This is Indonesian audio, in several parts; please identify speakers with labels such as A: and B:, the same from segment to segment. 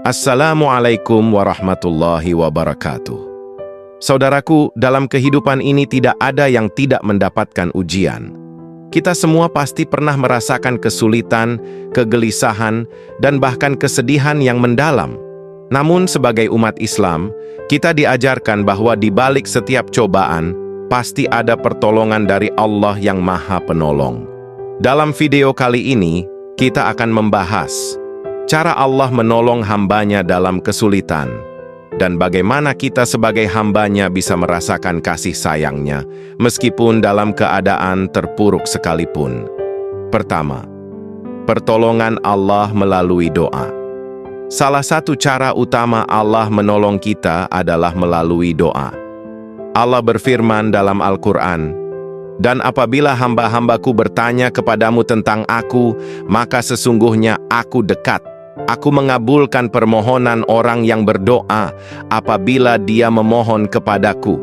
A: Assalamualaikum warahmatullahi wabarakatuh. Saudaraku, dalam kehidupan ini tidak ada yang tidak mendapatkan ujian. Kita semua pasti pernah merasakan kesulitan, kegelisahan, dan bahkan kesedihan yang mendalam. Namun sebagai umat Islam, kita diajarkan bahwa di balik setiap cobaan, pasti ada pertolongan dari Allah yang Maha Penolong. Dalam video kali ini, kita akan membahas cara Allah menolong hambanya dalam kesulitan, dan bagaimana kita sebagai hambanya bisa merasakan kasih sayangnya, meskipun dalam keadaan terpuruk sekalipun. Pertama, pertolongan Allah melalui doa. Salah satu cara utama Allah menolong kita adalah melalui doa. Allah berfirman dalam Al-Quran, "Dan apabila hamba-hambaku bertanya kepadamu tentang aku, maka sesungguhnya aku dekat. Aku mengabulkan permohonan orang yang berdoa apabila dia memohon kepadaku."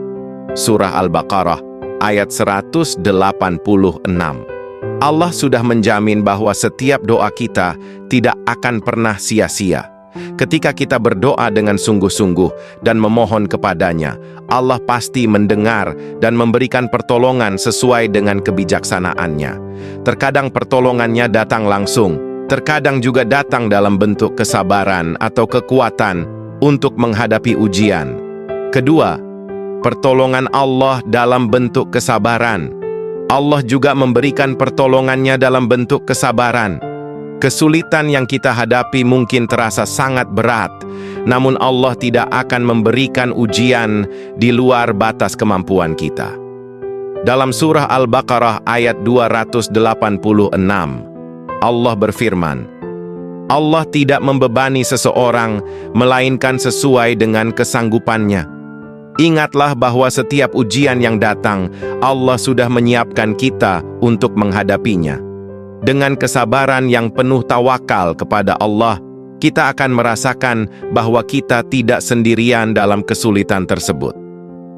A: Surah Al-Baqarah, ayat 186. Allah sudah menjamin bahwa setiap doa kita tidak akan pernah sia-sia. Ketika kita berdoa dengan sungguh-sungguh dan memohon kepadanya, Allah pasti mendengar dan memberikan pertolongan sesuai dengan kebijaksanaannya. Terkadang pertolongannya datang langsung, terkadang juga datang dalam bentuk kesabaran atau kekuatan untuk menghadapi ujian. Kedua, pertolongan Allah dalam bentuk kesabaran. Allah juga memberikan pertolongannya dalam bentuk kesabaran. Kesulitan yang kita hadapi mungkin terasa sangat berat, namun Allah tidak akan memberikan ujian di luar batas kemampuan kita. Dalam surah Al-Baqarah ayat 286, Allah berfirman, "Allah tidak membebani seseorang, melainkan sesuai dengan kesanggupannya." Ingatlah bahwa setiap ujian yang datang, Allah sudah menyiapkan kita untuk menghadapinya. Dengan kesabaran yang penuh tawakal kepada Allah, kita akan merasakan bahwa kita tidak sendirian dalam kesulitan tersebut.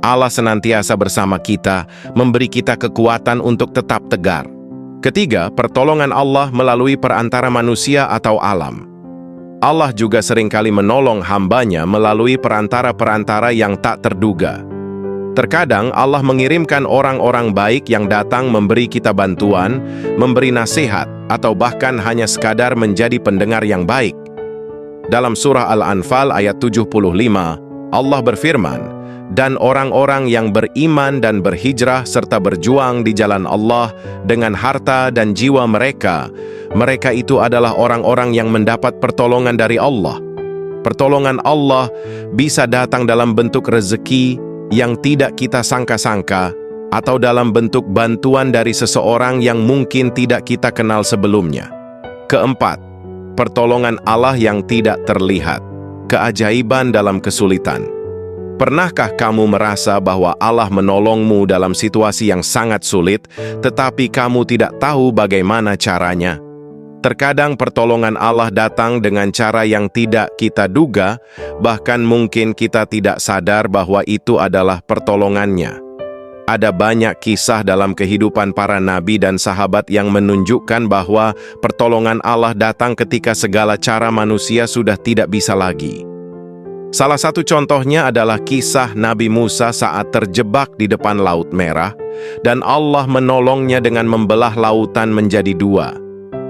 A: Allah senantiasa bersama kita, memberi kita kekuatan untuk tetap tegar. Ketiga, pertolongan Allah melalui perantara manusia atau alam. Allah juga seringkali menolong hambanya melalui perantara-perantara yang tak terduga. Terkadang Allah mengirimkan orang-orang baik yang datang memberi kita bantuan, memberi nasihat, atau bahkan hanya sekadar menjadi pendengar yang baik. Dalam surah Al-Anfal ayat 75, Allah berfirman, "Dan orang-orang yang beriman dan berhijrah serta berjuang di jalan Allah dengan harta dan jiwa mereka, mereka itu adalah orang-orang yang mendapat pertolongan dari Allah." Pertolongan Allah bisa datang dalam bentuk rezeki yang tidak kita sangka-sangka, atau dalam bentuk bantuan dari seseorang yang mungkin tidak kita kenal sebelumnya. Keempat, pertolongan Allah yang tidak terlihat. Keajaiban dalam kesulitan. Pernahkah kamu merasa bahwa Allah menolongmu dalam situasi yang sangat sulit, tetapi kamu tidak tahu bagaimana caranya? Terkadang pertolongan Allah datang dengan cara yang tidak kita duga, bahkan mungkin kita tidak sadar bahwa itu adalah pertolongannya. Ada banyak kisah dalam kehidupan para nabi dan sahabat yang menunjukkan bahwa pertolongan Allah datang ketika segala cara manusia sudah tidak bisa lagi. Salah satu contohnya adalah kisah Nabi Musa saat terjebak di depan Laut Merah, dan Allah menolongnya dengan membelah lautan menjadi dua,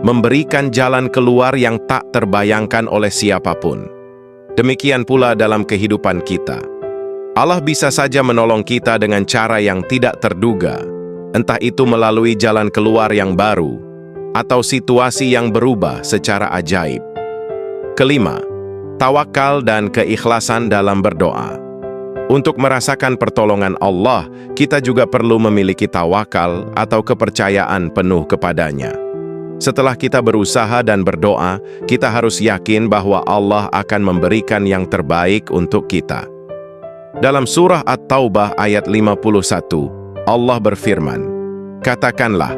A: memberikan jalan keluar yang tak terbayangkan oleh siapapun. Demikian pula dalam kehidupan kita. Allah bisa saja menolong kita dengan cara yang tidak terduga, entah itu melalui jalan keluar yang baru, atau situasi yang berubah secara ajaib. Kelima, tawakal dan keikhlasan dalam berdoa. Untuk merasakan pertolongan Allah, kita juga perlu memiliki tawakal atau kepercayaan penuh kepadanya. Setelah kita berusaha dan berdoa, kita harus yakin bahwa Allah akan memberikan yang terbaik untuk kita. Dalam surah At-Taubah ayat 51, Allah berfirman, "Katakanlah,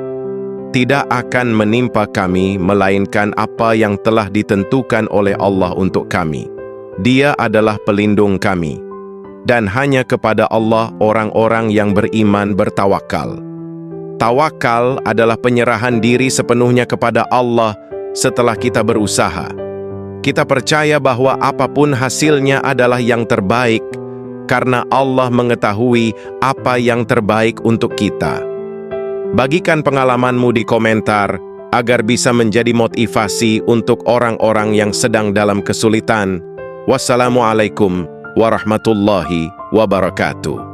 A: tidak akan menimpa kami melainkan apa yang telah ditentukan oleh Allah untuk kami. Dia adalah pelindung kami. Dan hanya kepada Allah orang-orang yang beriman bertawakal." Tawakal adalah penyerahan diri sepenuhnya kepada Allah setelah kita berusaha. Kita percaya bahwa apapun hasilnya adalah yang terbaik, karena Allah mengetahui apa yang terbaik untuk kita. Bagikan pengalamanmu di komentar, agar bisa menjadi motivasi untuk orang-orang yang sedang dalam kesulitan. Wassalamualaikum warahmatullahi wabarakatuh.